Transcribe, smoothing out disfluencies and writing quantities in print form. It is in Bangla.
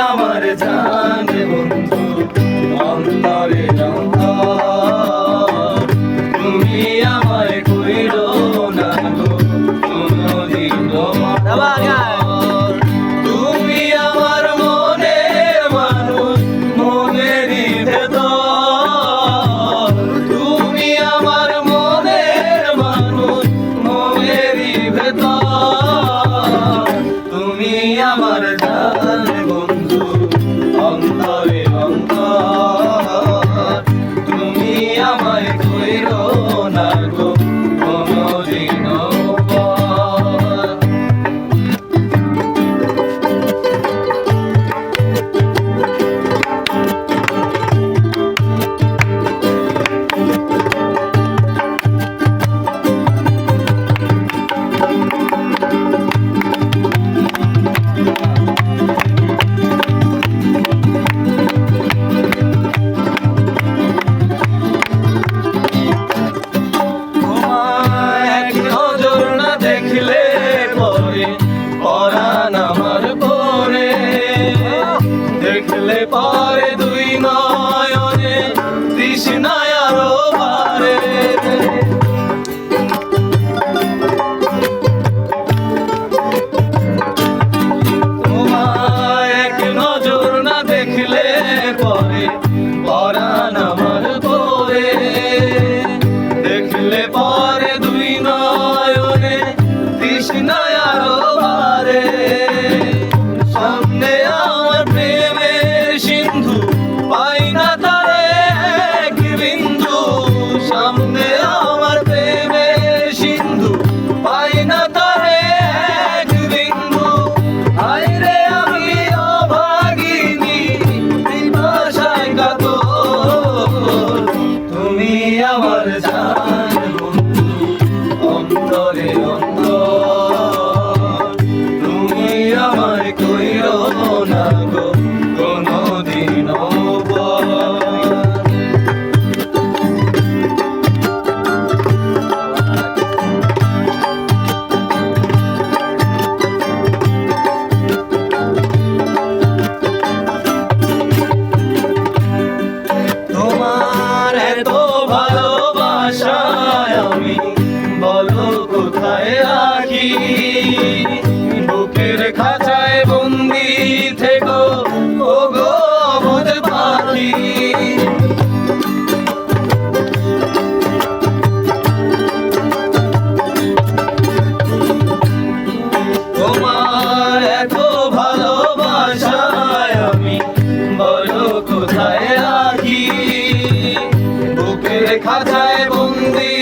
আমার জান বন্ধু অন্তরে অন্তর, তুমি আমায় কইরো না গো কোনদিন তুমি আমার মনের মানুষ মনেরই ভেতর, তুমি আমার মনের মানুষ মনেরই ভেতর, তুমি আমার জান বন্ধু অন্তরে অন্তর, তুমি আমায় কইরো না গো কোনদিন পরাণ আমার পরে দেখলে পরে দুই নয়নে তৃষ্ণায় আরো বারে, তোমায় এক নজর না দেখলে পরে পরাণ আমার পরে দেখলে পরে দুই নয়নে তৃষ্ণায় আরো বারে, সামনে আমার প্রেমের সিন্ধু পাই না তারে এক বিন্দু, সামনে আমার প্রেমের সিন্ধু পাই না তারে এক বিন্দু, হায়রে আমি অভাগিনী পিপাসায় কাতর, তুমি আমার জান বন্ধু অন্তরে অন্তর, তুমি আমায় কইরো না গো কোনদিন তোমার এত ভালোবাসায় আমি বলো কোথায় রাখি, বুকের খাঁচায় বন্দি থেকো ও গো অবুঝ পাখি, তোমার এত ভালোবাসায় আমি বলো কোথায় রাখি, বুকের খাঁচায় বন্দি